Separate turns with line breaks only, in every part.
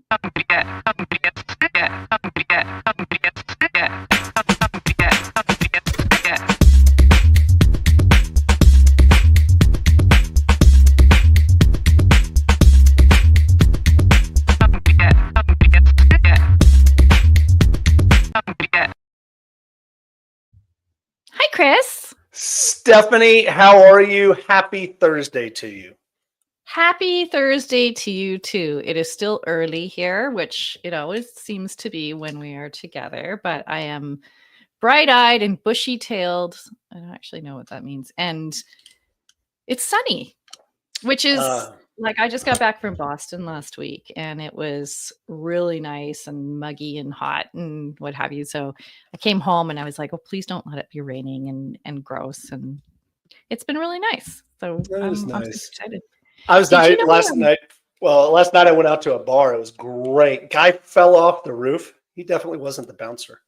Hi, Chris.
Stephanie, how are you? Happy Thursday to you.
Happy Thursday to you too. It is still early here, which it always seems to be when we are together, but I am bright-eyed and bushy-tailed. I don't actually know what that means. And it's sunny, which is like I just got back from Boston last week and it was really nice and muggy and hot and what have you. So I came home and I was like, oh, please don't let it be raining and gross. And it's been really nice. So I'm super excited.
I was last night. Well, last night I went out to a bar. It was great. Guy fell off the roof. He definitely wasn't the bouncer.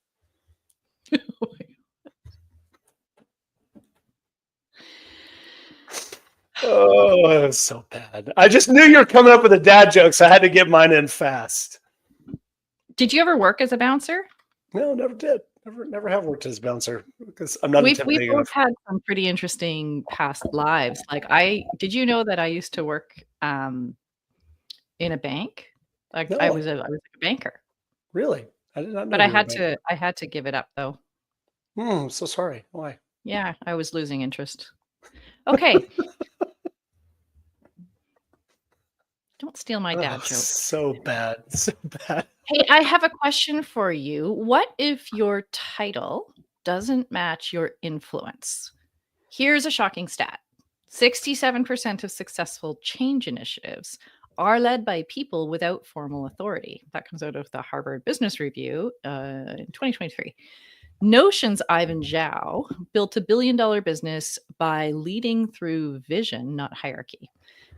Oh, it was so bad. I just knew you were coming up with a dad joke, so I had to get mine in fast.
Did you ever work as a bouncer?
No, never did. Never have worked as a bouncer because I'm not intimidating
We've both had some pretty interesting past lives. Like did you know that I used to work in a bank? Like no. I was a banker.
Really? I did not know.
But I had to give it up though.
I'm so sorry. Why?
Yeah, I was losing interest. Okay. Don't steal my dad joke.
So bad. So bad.
Hey, I have a question for you. What if your title doesn't match your influence? Here's a shocking stat. 67% of successful change initiatives are led by people without formal authority. That comes out of the Harvard Business Review in 2023. Notion's Ivan Zhao built a billion-dollar business by leading through vision, not hierarchy.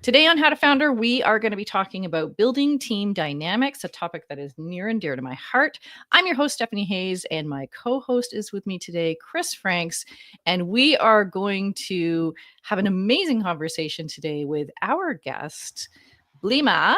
Today on How to Founder, we are going to be talking about building team dynamics, a topic that is near and dear to my heart. I'm your host, Stephanie Hayes, and my co-host is with me today, Chris Franks, and we are going to have an amazing conversation today with our guest, Blima.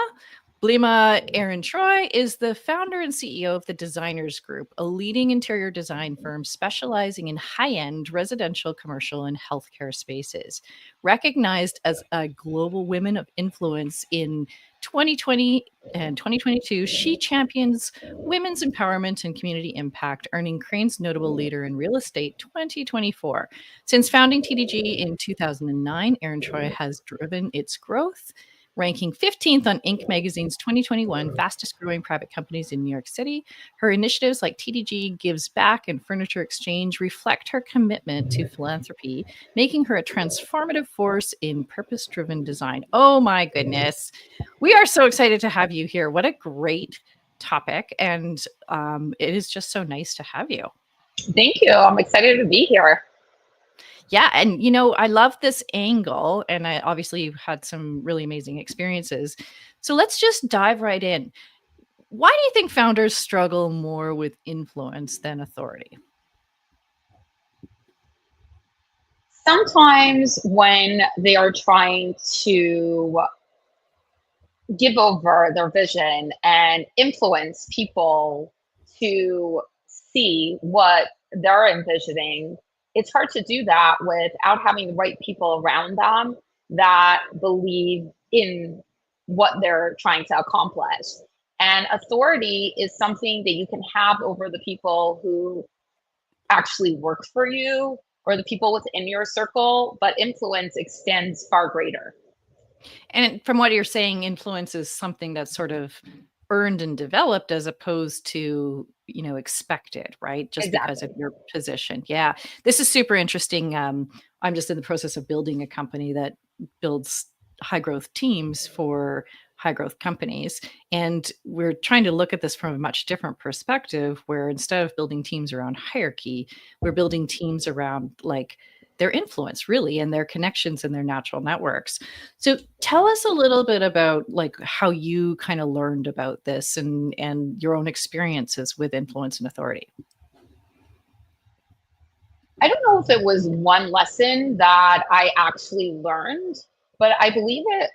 Blima Ehrentreu is the founder and CEO of the Designers Group, a leading interior design firm specializing in high-end residential, commercial, and healthcare spaces. Recognized as a global women of influence in 2020 and 2022, she champions women's empowerment and community impact, earning Crane's Notable Leader in Real Estate 2024. Since founding TDG in 2009, Ehrentreu has driven its growth, ranking 15th on Inc. magazine's 2021 fastest growing private companies in New York City. Her initiatives like TDG Gives Back and Furniture Exchange reflect her commitment to philanthropy, making her a transformative force in purpose-driven design. Oh my goodness. We are so excited to have you here. What a great topic. And it is just so nice to have you.
Thank you. I'm excited to be here.
Yeah. And, I love this angle, and I obviously had some really amazing experiences. So let's just dive right in. Why do you think founders struggle more with influence than authority?
Sometimes when they are trying to give over their vision and influence people to see what they're envisioning, it's hard to do that without having the right people around them that believe in what they're trying to accomplish. And authority is something that you can have over the people who actually work for you or the people within your circle, but influence extends far greater.
And from what you're saying, influence is something that's sort of earned and developed as opposed to, expected, right? Just
Exactly.
Because of your position. Yeah. This is super interesting. I'm just in the process of building a company that builds high growth teams for high growth companies. And we're trying to look at this from a much different perspective, where instead of building teams around hierarchy, we're building teams around like their influence really and their connections and their natural networks. So tell us a little bit about like how you kind of learned about this and your own experiences with influence and authority.
I don't know if it was one lesson that I actually learned, but I believe it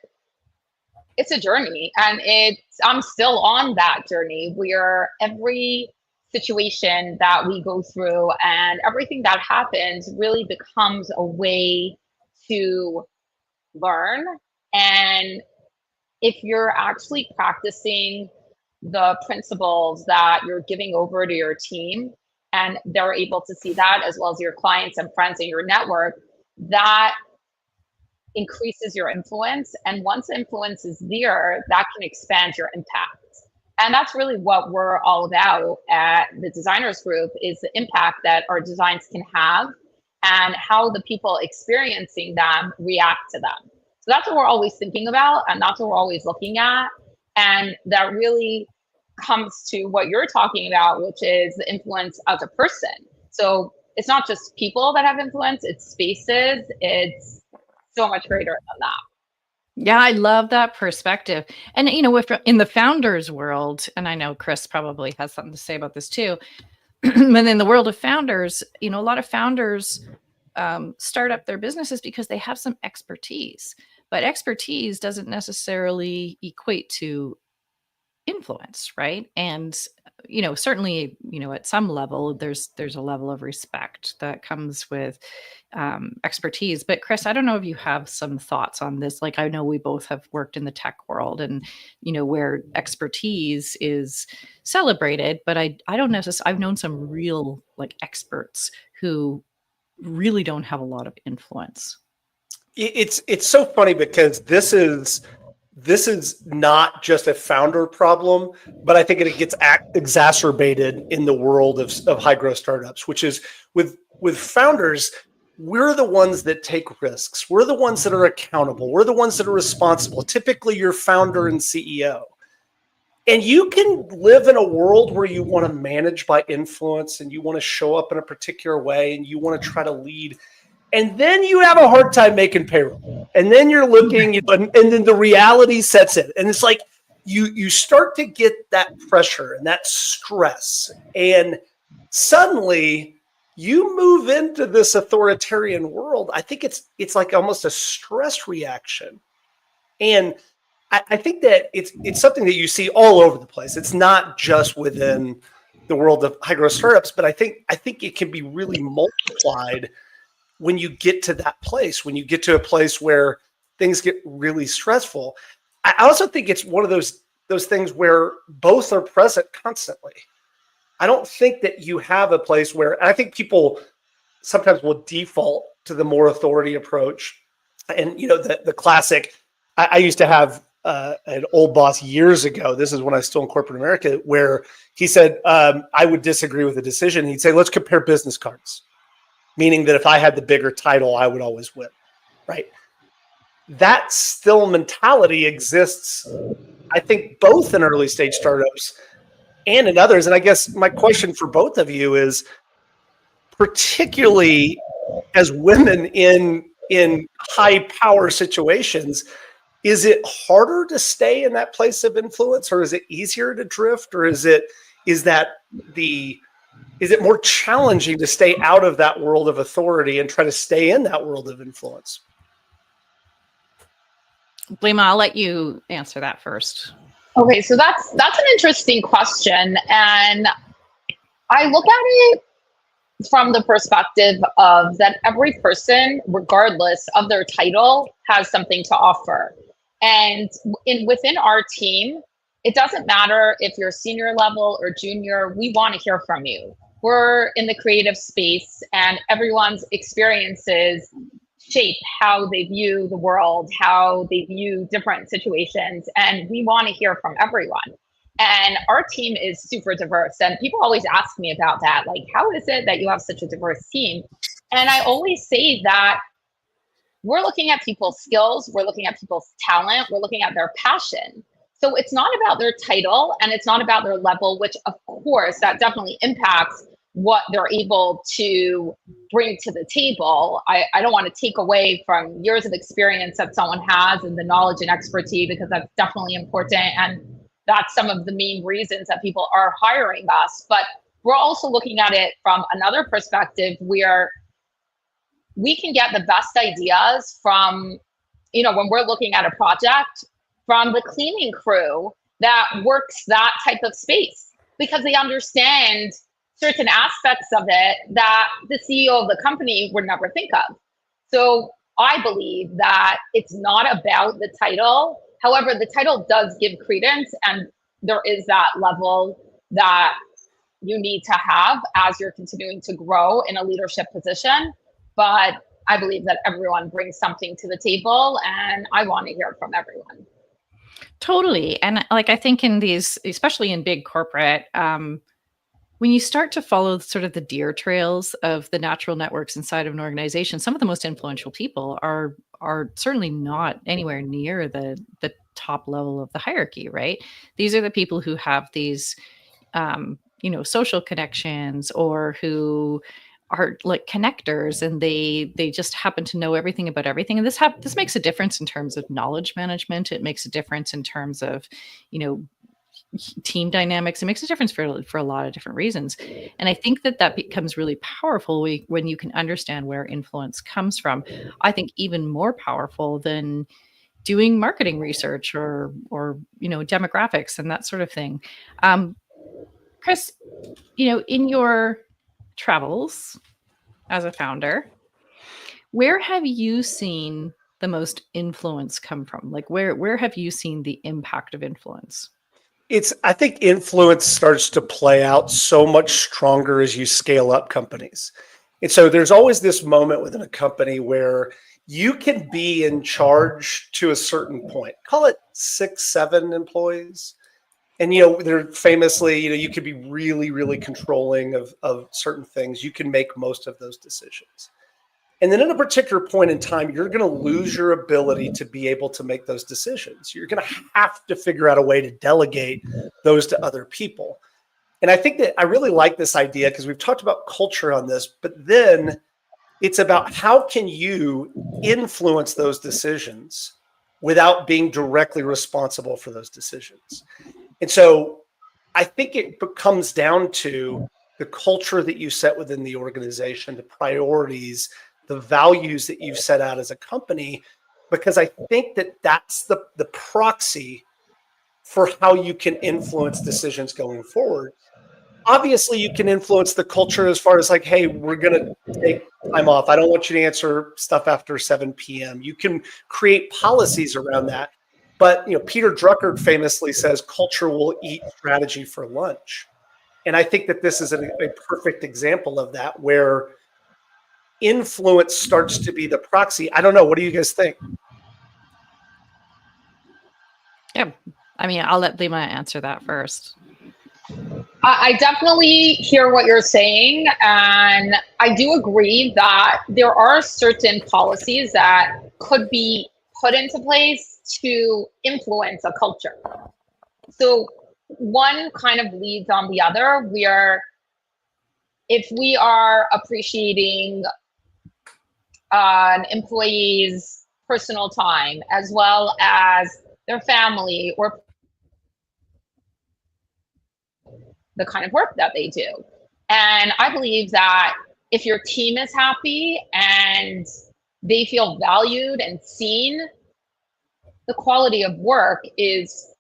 it's a journey, and I'm still on that journey where every situation that we go through and everything that happens really becomes a way to learn. And if you're actually practicing the principles that you're giving over to your team, and they're able to see that, as well as your clients and friends and your network, that increases your influence. And once influence is there, that can expand your impact. And that's really what we're all about at the Designers Group, is the impact that our designs can have and how the people experiencing them react to them. So that's what we're always thinking about, and that's what we're always looking at. And that really comes to what you're talking about, which is the influence as a person. So it's not just people that have influence, it's spaces, it's so much greater than that.
Yeah, I love that perspective. And, if in the founders world, and I know Chris probably has something to say about this too, but in the world of founders, a lot of founders start up their businesses because they have some expertise, but expertise doesn't necessarily equate to influence, right? And certainly, at some level there's a level of respect that comes with expertise. But Chris, I don't know if you have some thoughts on this. Like, I know we both have worked in the tech world, and where expertise is celebrated, but I don't necessarily, I've known some real experts who really don't have a lot of influence.
It's so funny because this is not just a founder problem, but I think it gets exacerbated in the world of high growth startups, which is with founders. We're the ones that take risks. We're the ones that are accountable. We're the ones that are responsible. Typically, you're founder and CEO. And you can live in a world where you want to manage by influence and you want to show up in a particular way and you want to try to lead. And then you have a hard time making payroll. And then you're looking, and then the reality sets in. And it's like you start to get that pressure and that stress. And suddenly you move into this authoritarian world. I think it's like almost a stress reaction. And I think that it's something that you see all over the place. It's not just within the world of high growth startups, but I think it can be really multiplied when you get to that place, when you get to a place where things get really stressful. I also think it's one of those things where both are present constantly. I don't think that you have a place where, and I think people sometimes will default to the more authority approach. And, the classic, I used to have an old boss years ago. This is when I was still in corporate America, where he said, I would disagree with the decision. He'd say, let's compare business cards. Meaning that if I had the bigger title, I would always win, right? That still mentality exists, I think, both in early stage startups and in others. And I guess my question for both of you is, particularly as women in high power situations, is it harder to stay in that place of influence, or is it easier to drift, or is it more challenging to stay out of that world of authority and try to stay in that world of influence?
Blima, I'll let you answer that first.
Okay, so that's an interesting question. And I look at it from the perspective of that every person, regardless of their title, has something to offer. And within our team, it doesn't matter if you're senior level or junior, we want to hear from you. We're in the creative space, and everyone's experiences shape how they view the world, how they view different situations, and we want to hear from everyone. And our team is super diverse, and people always ask me about that, like, how is it that you have such a diverse team? And I always say that we're looking at people's skills, we're looking at people's talent, we're looking at their passion. So it's not about their title and it's not about their level, which of course that definitely impacts what they're able to bring to the table. I don't want to take away from years of experience that someone has and the knowledge and expertise, because that's definitely important. And that's some of the main reasons that people are hiring us. But we're also looking at it from another perspective where we can get the best ideas from, when we're looking at a project, from the cleaning crew that works that type of space because they understand certain aspects of it that the CEO of the company would never think of. So I believe that it's not about the title. However, the title does give credence, and there is that level that you need to have as you're continuing to grow in a leadership position. But I believe that everyone brings something to the table, and I want to hear from everyone.
Totally. And like, I think in these, especially in big corporate, when you start to follow sort of the deer trails of the natural networks inside of an organization, some of the most influential people are certainly not anywhere near the top level of the hierarchy, right? These are the people who have these social connections, or who are like connectors, and they just happen to know everything about everything. And this makes a difference in terms of knowledge management. It makes a difference in terms of, team dynamics. It makes a difference for a lot of different reasons. And I think that becomes really powerful when you can understand where influence comes from. I think even more powerful than doing marketing research or demographics and that sort of thing. Chris, in your travels as a founder, where have you seen the most influence come from? Like, where have you seen the impact of influence?
I think influence starts to play out so much stronger as you scale up companies. And so there's always this moment within a company where you can be in charge to a certain point, call it 6, 7 employees. And, they're famously, you could be really, really controlling of certain things. You can make most of those decisions. And then at a particular point in time, you're going to lose your ability to be able to make those decisions. You're going to have to figure out a way to delegate those to other people. And I think that I really like this idea because we've talked about culture on this, but then it's about how can you influence those decisions without being directly responsible for those decisions. And so I think it comes down to the culture that you set within the organization, the priorities, the values that you've set out as a company, because I think that that's the proxy for how you can influence decisions going forward. Obviously, you can influence the culture as far as like, hey, we're going to take time off. I don't want you to answer stuff after 7 p.m. You can create policies around that. But, Peter Drucker famously says culture will eat strategy for lunch. And I think that this is a perfect example of that, where influence starts to be the proxy. I don't know. What do you guys think?
Yeah. I mean, I'll let Blima answer that first.
I definitely hear what you're saying. And I do agree that there are certain policies that could be put into place to influence a culture. So one kind of leads on the other, where if we are appreciating an employee's personal time as well as their family or the kind of work that they do. And I believe that if your team is happy and they feel valued and seen, the quality of work is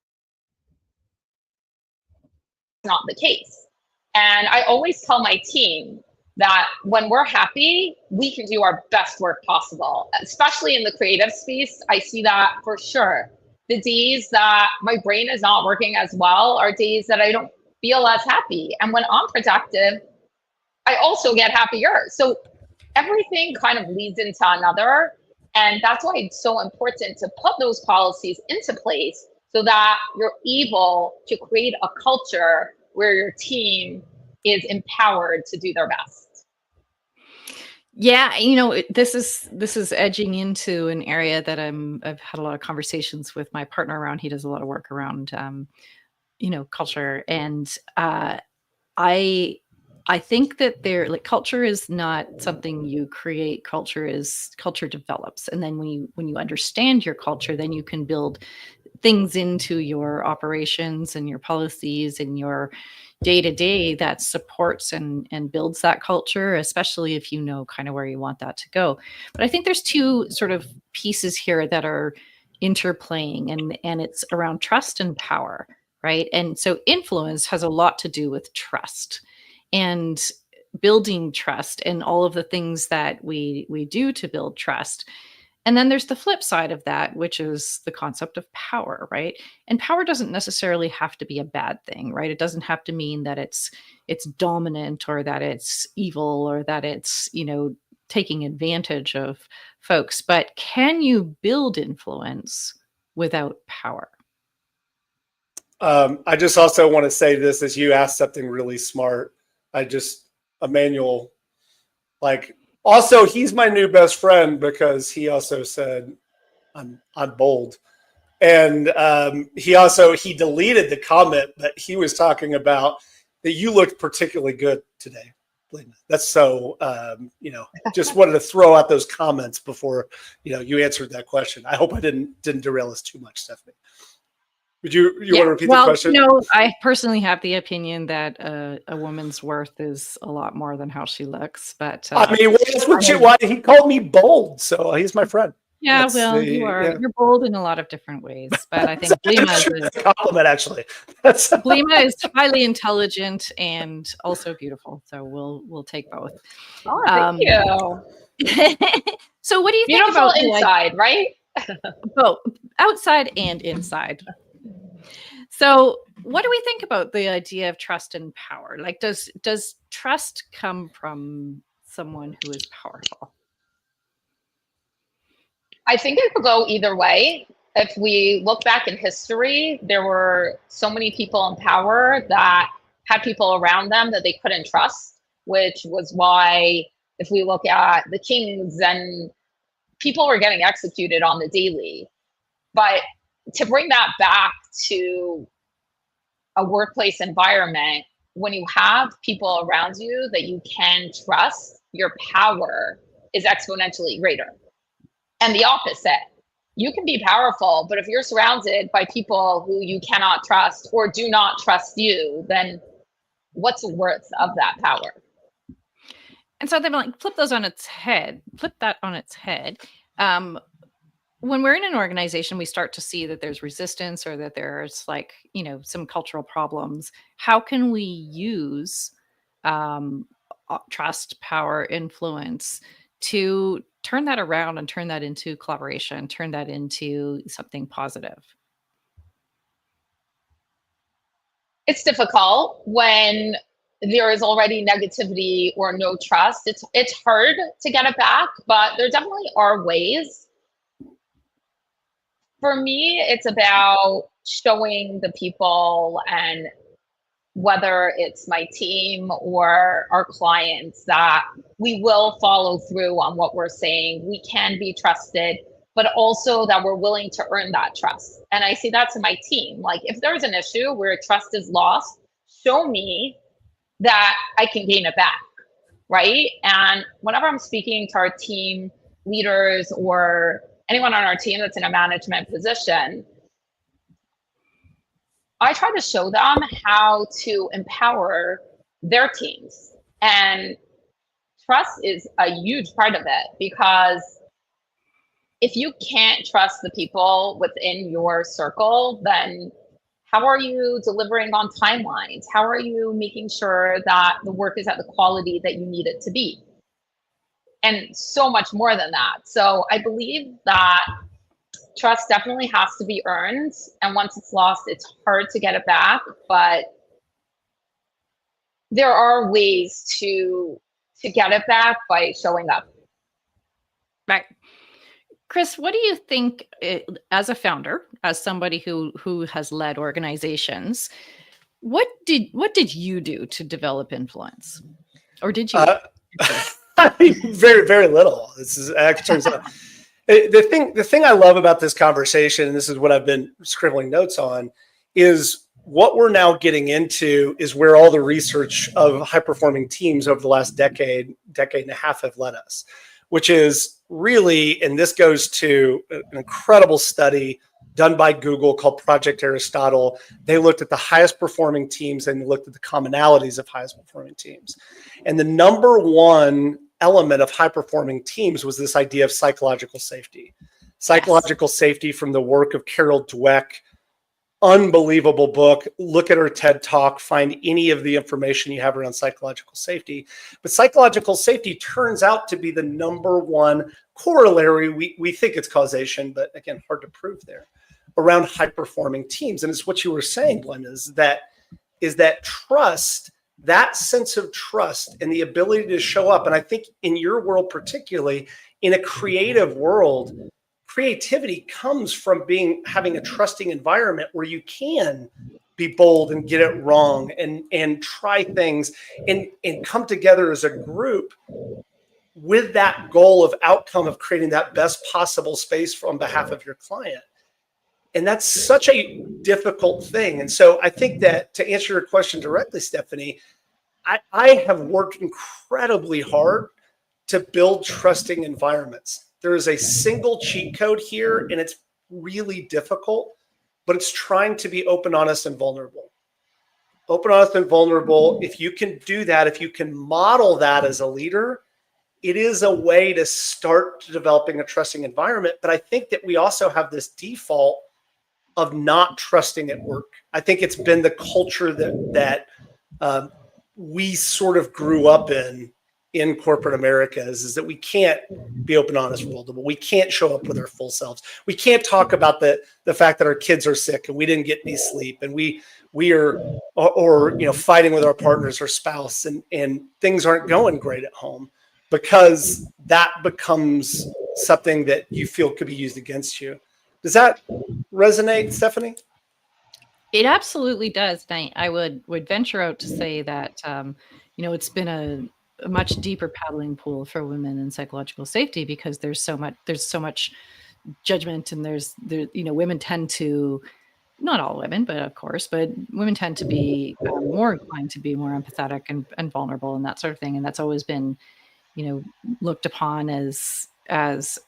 not the case. And I always tell my team that when we're happy, we can do our best work possible, especially in the creative space. I see that for sure. The days that my brain is not working as well are days that I don't feel as happy. And when I'm productive, I also get happier. So everything kind of leads into another. And that's why it's so important to put those policies into place so that you're able to create a culture where your team is empowered to do their best.
Yeah, this is edging into an area that I've had a lot of conversations with my partner around. He does a lot of work around culture, and I think that culture is not something you create. Culture develops, and then when you understand your culture, then you can build things into your operations and your policies and your day-to-day that supports and builds that culture, especially if you know kind of where you want that to go. But I think there's two sort of pieces here that are interplaying, and it's around trust and power, right? And so influence has a lot to do with trust and building trust and all of the things that we do to build trust. And then there's the flip side of that, which is the concept of power, right? And power doesn't necessarily have to be a bad thing, right? It doesn't have to mean that it's dominant or that it's evil or that it's, taking advantage of folks. But can you build influence without power?
I just also want to say this as you asked something really smart. Emmanuel, also he's my new best friend because he also said I'm bold. And he deleted the comment, but he was talking about that you looked particularly good today, Blima. That's so, just wanted to throw out those comments before, you answered that question. I hope I didn't derail us too much, Stephanie. Would you want to repeat the question?
I personally have the opinion that a woman's worth is a lot more than how she looks. But
why he called me bold, so he's my friend.
Yeah, you're bold in a lot of different ways, but I think Blima is
a compliment. Actually,
Blima is highly intelligent and also beautiful. So we'll take both.
Oh, thank you.
So, what do you
think
about
inside, right?
Both outside and inside. So, what do we think about the idea of trust and power? Like, does trust come from someone who is powerful?
I think it could go either way. If we look back in history, there were so many people in power that had people around them that they couldn't trust, which was why if we look at the kings, and people were getting executed on the daily. But to bring that back to a workplace environment, when you have people around you that you can trust, your power is exponentially greater. And the opposite, you can be powerful, but if you're surrounded by people who you cannot trust or do not trust you, then what's the worth of that power?
And so they flip that on its head. When we're in an organization, we start to see that there's resistance or that there's some cultural problems. How can we use trust, power, influence to turn that around and turn that into collaboration, turn that into something positive?
It's difficult when there is already negativity or no trust. It's hard to get it back, but there definitely are ways. For me, it's about showing the people, and whether it's my team or our clients, that we will follow through on what we're saying. We can be trusted, but also that we're willing to earn that trust. And I see that to my team. Like, if there's an issue where trust is lost, show me that I can gain it back, right? And whenever I'm speaking to our team leaders or anyone on our team that's in a management position, I try to show them how to empower their teams. And trust is a huge part of it, because if you can't trust the people within your circle, then how are you delivering on timelines? How are you making sure that the work is at the quality that you need it to be? And so much more than that. So I believe that trust definitely has to be earned. And once it's lost, it's hard to get it back. But there are ways to get it back by showing up.
Right. Chris, what do you think, as a founder, as somebody who has led organizations, what did you do to develop influence? Or did you?
Very, very little. This is actually turns out. The thing I love about this conversation, and this is what I've been scribbling notes on, is what we're now getting into is where all the research of high-performing teams over the last decade and a half have led us, which is really, and this goes to an incredible study done by Google called Project Aristotle. They looked at the highest performing teams and looked at the commonalities of highest performing teams. And the number one element of high performing teams was this idea of psychological safety. Psychological Safety from the work of Carol Dweck. Unbelievable book. Look at her TED Talk, find any of the information you have around psychological safety. But psychological safety turns out to be the number one corollary. We think it's causation, but again, hard to prove there, around high-performing teams. And it's what you were saying, Blima, is that trust, that sense of trust and the ability to show up. And I think in your world, particularly in a creative world, creativity comes from having a trusting environment where you can be bold and get it wrong and try things and come together as a group with that goal of outcome of creating that best possible space on behalf of your client. And that's such a difficult thing. And so I think that, to answer your question directly, Stephanie, I have worked incredibly hard to build trusting environments. There is a single cheat code here, and it's really difficult, but it's trying to be open, honest, and vulnerable. Open, honest, and vulnerable. If you can do that, if you can model that as a leader, it is a way to start developing a trusting environment. But I think that we also have this default of not trusting at work. I think it's been the culture that we sort of grew up in corporate America is that we can't be open, honest, vulnerable. We can't show up with our full selves. We can't talk about the fact that our kids are sick and we didn't get any sleep and we are fighting with our partners or spouse and things aren't going great at home, because that becomes something that you feel could be used against you. Does that resonate, Stephanie?
It absolutely does. And I would venture out to say that, it's been a much deeper paddling pool for women in psychological safety, because there's so much judgment, and women tend to, not all women, but of course, but women tend to be more inclined to be more empathetic and vulnerable and that sort of thing. And that's always been, looked upon as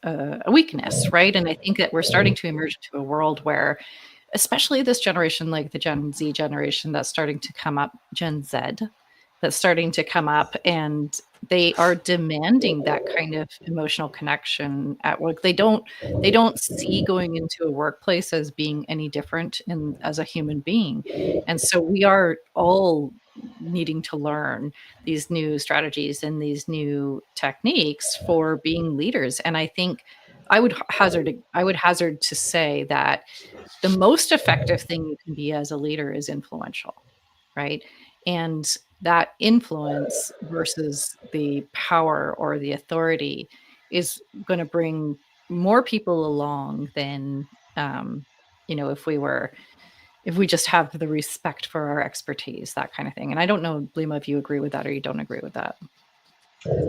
a weakness, right? And I think that we're starting to emerge into a world where, especially this generation, like the Gen Z generation that's starting to come up, Gen Z, that's starting to come up, and they are demanding that kind of emotional connection at work. They don't see going into a workplace as being any different as a human being. And so we are all needing to learn these new strategies and these new techniques for being leaders. And I think I would hazard to say that the most effective thing you can be as a leader is influential, right? And that influence versus the power or the authority is going to bring more people along than, if we just have the respect for our expertise, that kind of thing. And I don't know, Blima, if you agree with that or you don't agree with that.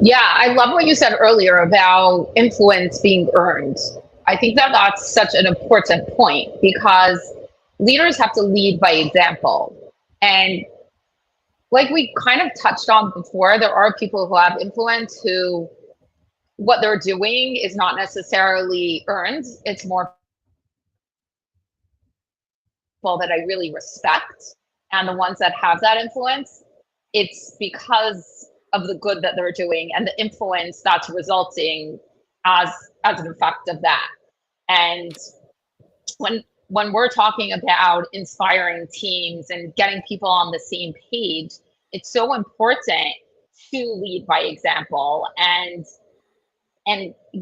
Yeah, I love what you said earlier about influence being earned. I think that that's such an important point, because leaders have to lead by example. And like we kind of touched on before, there are people who have influence who what they're doing is not necessarily earned. It's more people that I really respect. And the ones that have that influence, it's because of the good that they're doing and the influence that's resulting as an effect of that. And when we're talking about inspiring teams and getting people on the same page, it's so important to lead by example and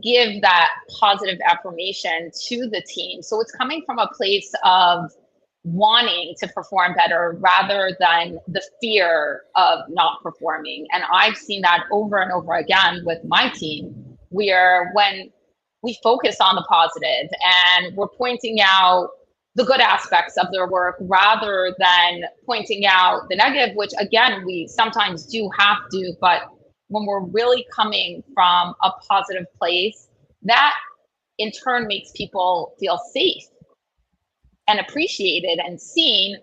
give that positive affirmation to the team. So it's coming from a place of wanting to perform better rather than the fear of not performing. And I've seen that over and over again with my team, where when we focus on the positive and we're pointing out the good aspects of their work rather than pointing out the negative, which again, we sometimes do have to, but when we're really coming from a positive place, that in turn makes people feel safe and appreciated and seen.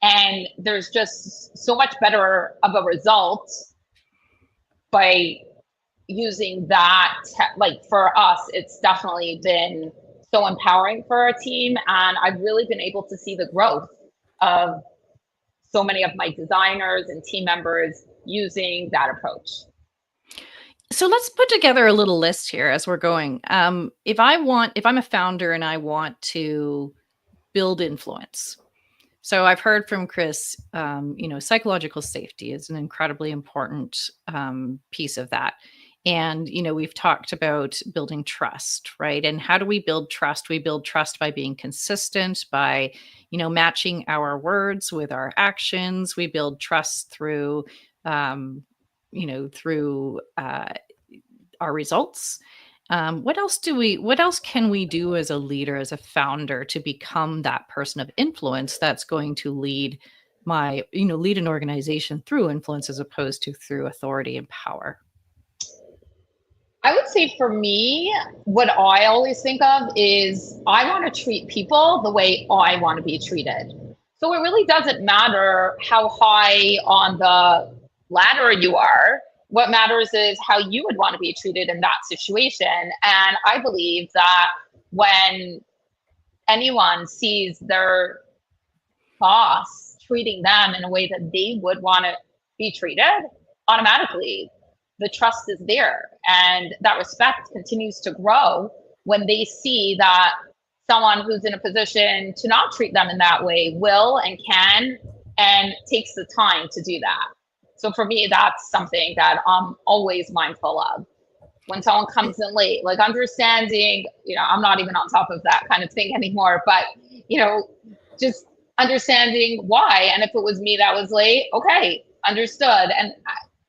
And there's just so much better of a result by using that. Like for us, it's definitely been so empowering for our team. And I've really been able to see the growth of so many of my designers and team members using that approach.
So let's put together a little list here as we're going. If I'm a founder and I want to build influence. So I've heard from Chris, psychological safety is an incredibly important piece of that. And, we've talked about building trust, right? And how do we build trust? We build trust by being consistent, by, matching our words with our actions. We build trust through, through our results. What else can we do as a leader, as a founder, to become that person of influence that's going to lead lead an organization through influence as opposed to through authority and power?
I would say for me, what I always think of is I want to treat people the way I want to be treated. So it really doesn't matter how high on the ladder you are. What matters is how you would want to be treated in that situation. And I believe that when anyone sees their boss treating them in a way that they would want to be treated, automatically the trust is there. And that respect continues to grow when they see that someone who's in a position to not treat them in that way will and can and takes the time to do that. So for me, that's something that I'm always mindful of. When someone comes in late, like understanding, I'm not even on top of that kind of thing anymore, but, just understanding why. And if it was me that was late, okay, understood. And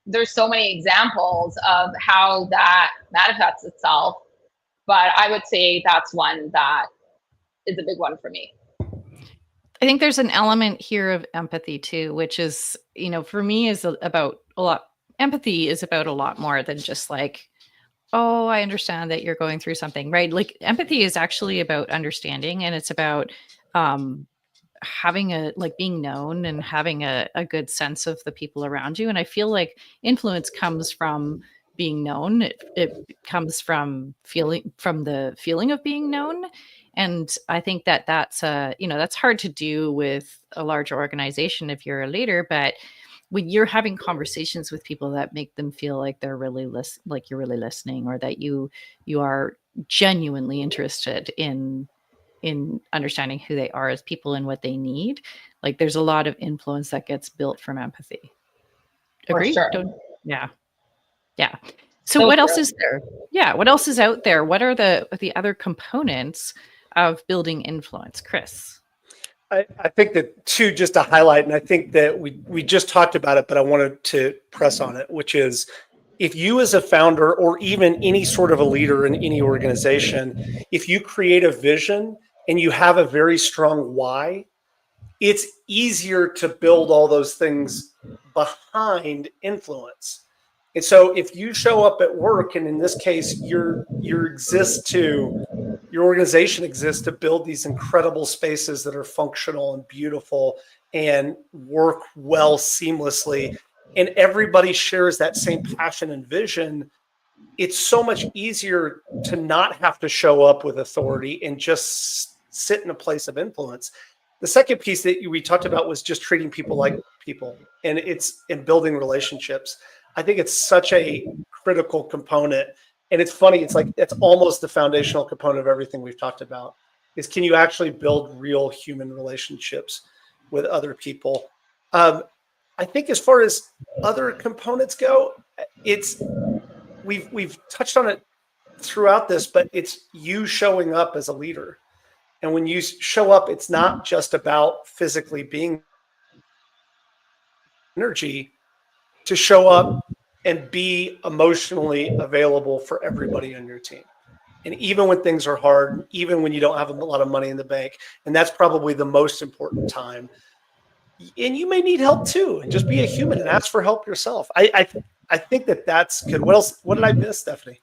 there's so many examples of how that manifests itself. But I would say that's one that is a big one for me.
I think there's an element here of empathy too, which is, for me is about a lot. Empathy is about a lot more than just like, oh, I understand that you're going through something, right? Like empathy is actually about understanding, and it's about having being known and having a good sense of the people around you. And I feel like influence comes from being known. It comes from the feeling of being known. And I think that's that's hard to do with a large organization if you're a leader, but when you're having conversations with people that make them feel like they're really like you're really listening, or that you are genuinely interested in understanding who they are as people and what they need, like there's a lot of influence that gets built from empathy. Agree?
For sure.
Yeah. So what else is there? Yeah, what else is out there? What are the other components of building influence, Chris?
I think that two, just to highlight, and I think that we just talked about it, but I wanted to press on it, which is if you as a founder or even any sort of a leader in any organization, if you create a vision and you have a very strong why, it's easier to build all those things behind influence. And so if you show up at work, and in this case, your organization exists to build these incredible spaces that are functional and beautiful and work well seamlessly, and everybody shares that same passion and vision, it's so much easier to not have to show up with authority and just sit in a place of influence. The second piece that we talked about was just treating people like people, and it's in building relationships. I think it's such a critical component. And it's funny, it's like it's almost the foundational component of everything we've talked about, is can you actually build real human relationships with other people? I think as far as other components go, we've touched on it throughout this, but it's you showing up as a leader. And when you show up, it's not just about physically being energy, to show up and be emotionally available for everybody on your team. And even when things are hard, even when you don't have a lot of money in the bank, and that's probably the most important time. And you may need help too, and just be a human and ask for help yourself. I think that's good. What else? What did I miss, Stephanie?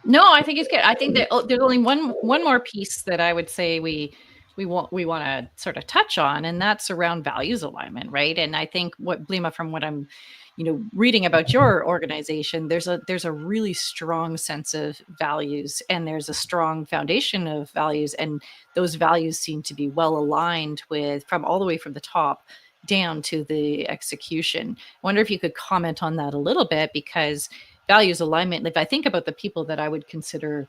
No, I think it's good. I think that there's only one more piece that I would say we want to sort of touch on, and that's around values alignment, right? And I think what Blima, from what I'm reading about your organization, there's a really strong sense of values, and there's a strong foundation of values, and those values seem to be well aligned with from all the way from the top down to the execution. I wonder if you could comment on that a little bit, because values alignment, if I think about the people that I would consider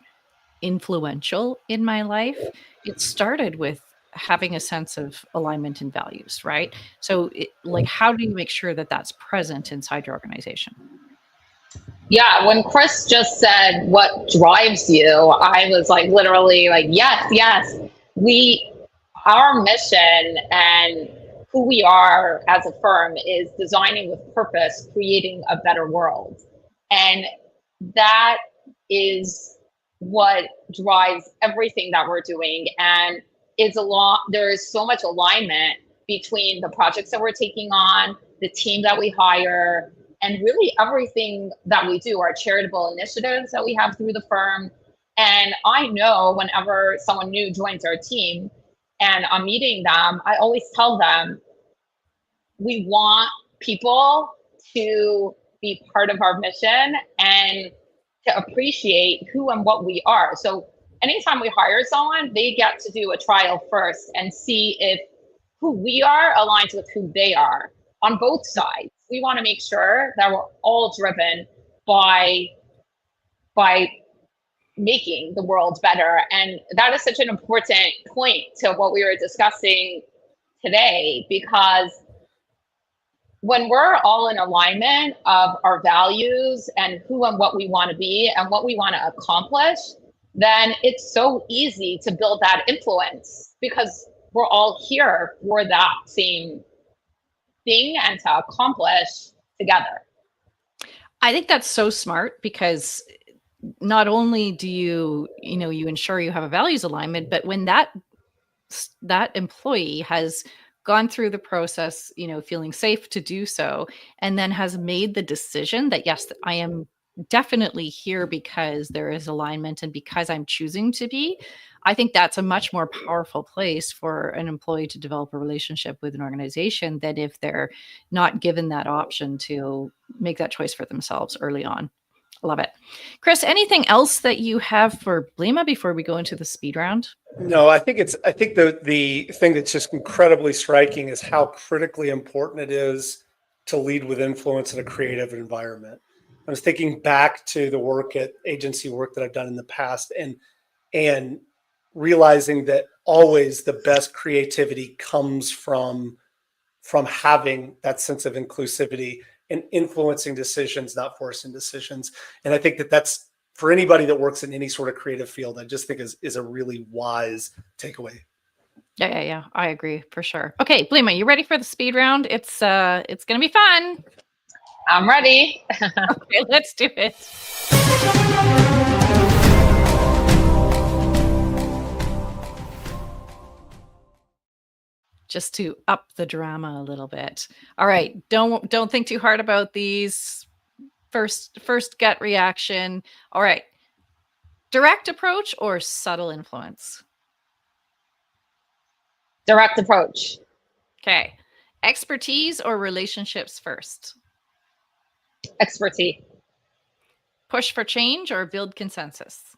influential in my life, it started with having a sense of alignment and values, right? So, like, how do you make sure that that's present inside your organization?
Yeah, when Chris just said what drives you, I was like literally like, yes, yes. We our mission and who we are as a firm is designing with purpose, creating a better world. And that is what drives everything that we're doing. And there is so much alignment between the projects that we're taking on, the team that we hire, and really everything that we do, our charitable initiatives that we have through the firm. And I know whenever someone new joins our team and I'm meeting them, I always tell them, we want people to be part of our mission and to appreciate who and what we are. So anytime we hire someone, they get to do a trial first and see if who we are aligns with who they are on both sides. We want to make sure that we're all driven by making the world better. And that is such an important point to what we were discussing today, because when we're all in alignment of our values and who and what we want to be and what we want to accomplish, then it's so easy to build that influence, because we're all here for that same thing and to accomplish together.
I think that's so smart, because not only do you ensure you have a values alignment, but when that employee has gone through the process, feeling safe to do so, and then has made the decision that, yes, I am definitely here because there is alignment and because I'm choosing to be, I think that's a much more powerful place for an employee to develop a relationship with an organization than if they're not given that option to make that choice for themselves early on. Love it. Chris, anything else that you have for Blima before we go into the speed round?
No, I think the thing that's just incredibly striking is how critically important it is to lead with influence in a creative environment. I was thinking back to the agency work that I've done in the past, and realizing that always the best creativity comes from having that sense of inclusivity and influencing decisions, not forcing decisions. And I think that's for anybody that works in any sort of creative field, I just think is a really wise takeaway.
Yeah. I agree for sure. Okay, Blima, you ready for the speed round? It's going to be fun.
I'm ready.
Okay, let's do it. Just to up the drama a little bit. All right, don't think too hard about these. First gut reaction. All right. Direct approach or subtle influence?
Direct approach.
Okay. Expertise or relationships first?
Expertise.
Push for change or build consensus?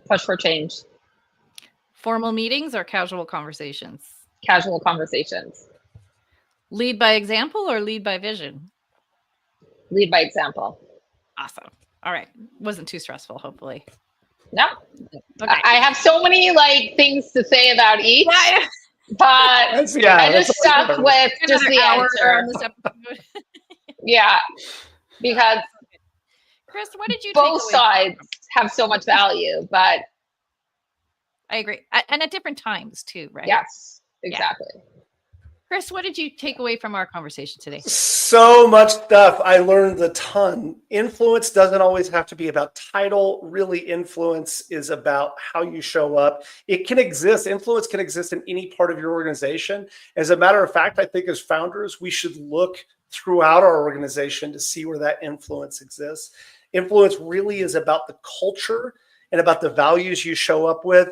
Push for change.
Formal meetings or casual conversations?
Casual conversations.
Lead by example or lead by vision?
Lead by example.
Awesome. All right. Wasn't too stressful, hopefully.
No.
Okay.
I have so many things to say about each, but I just stuck with just the answer.
On this episode.
Yeah, because
Chris, what did you
both sides have so much value, but
I agree. And at different times too, right?
Yes, exactly. Yeah.
Chris, what did you take away from our conversation today?
So much stuff. I learned a ton. Influence doesn't always have to be about title. Really, influence is about how you show up. It can exist. Influence can exist in any part of your organization. As a matter of fact, I think as founders, we should look throughout our organization to see where that influence exists. Influence really is about the culture and about the values you show up with.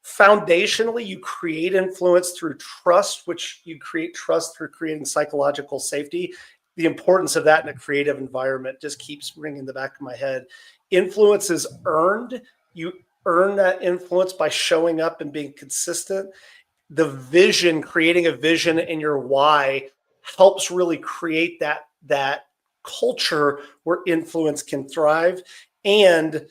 Foundationally, you create influence through trust, which you create trust through creating psychological safety. The importance of that in a creative environment just keeps ringing in the back of my head. Influence is earned. You earn that influence by showing up and being consistent. The vision, creating a vision in your why, helps really create that culture where influence can thrive, and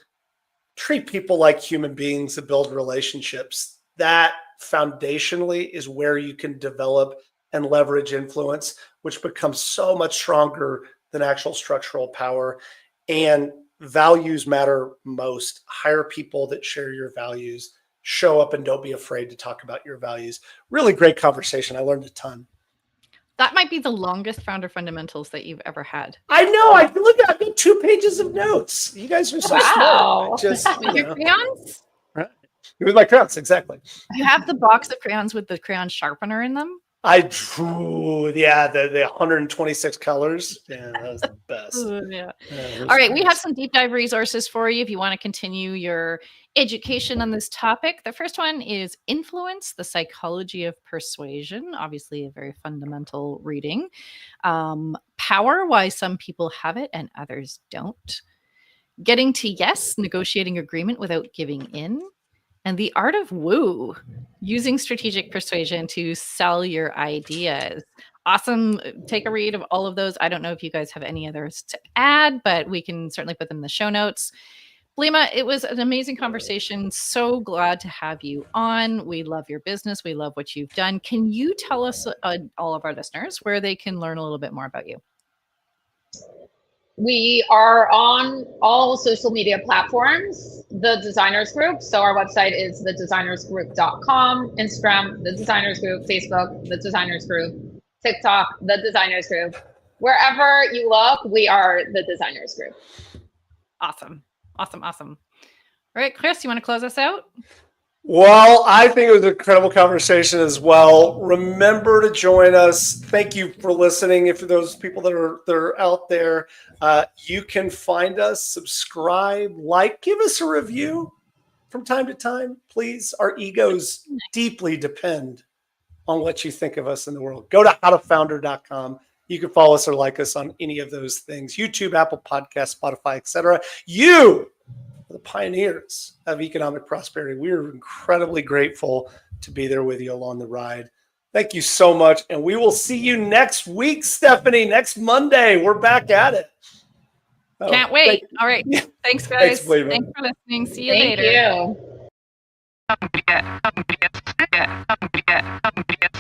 treat people like human beings that build relationships. That foundationally is where you can develop and leverage influence, which becomes so much stronger than actual structural power. And values matter most. Hire people that share your values. Show up and don't be afraid to talk about your values. Really great conversation. I learned a ton.
That might be the longest founder fundamentals that you've ever had.
I know. I look at 2 pages of notes. You guys are so smart.
With your crayons?
Right. With my crayons, exactly.
You have the box of crayons with the crayon sharpener in them?
I drew, the 126 colors. Yeah, that was the best.
Yeah. All right, we have some deep dive resources for you if you want to continue your education on this topic. The first one is Influence, the Psychology of Persuasion. Obviously, a very fundamental reading. Power, Why Some People Have It and Others Don't. Getting to Yes, Negotiating Agreement Without Giving In. And The Art of Woo, Using Strategic Persuasion to Sell Your Ideas. Awesome. Take a read of all of those. I don't know if you guys have any others to add, but we can certainly put them in the show notes. Blima, it was an amazing conversation. So glad to have you on. We love your business. We love what you've done. Can you tell us, all of our listeners, where they can learn a little bit more about you?
We are on all social media platforms, The Designers Group. So our website is thedesignersgroup.com, Instagram, The Designers Group, Facebook, The Designers Group, TikTok, The Designers Group. Wherever you look, we are The Designers Group.
Awesome. All right, Chris, you want to close us out?
Well, I think it was an incredible conversation as well. Remember to join us. Thank you for listening. If those people that are out there, you can find us, subscribe, give us a review from time to time, please. Our egos deeply depend on what you think of us in the world. Go to howtofounder.com. You can follow us or like us on any of those things: YouTube, Apple Podcasts, Spotify, etc. You, the pioneers of economic prosperity, we are incredibly grateful to be there with you along the ride. Thank you so much. And we will see you next week, Stephanie, next Monday. We're back at it.
Can't wait. All right. Thanks, guys.
Thanks
for listening. See you later.
Thank you.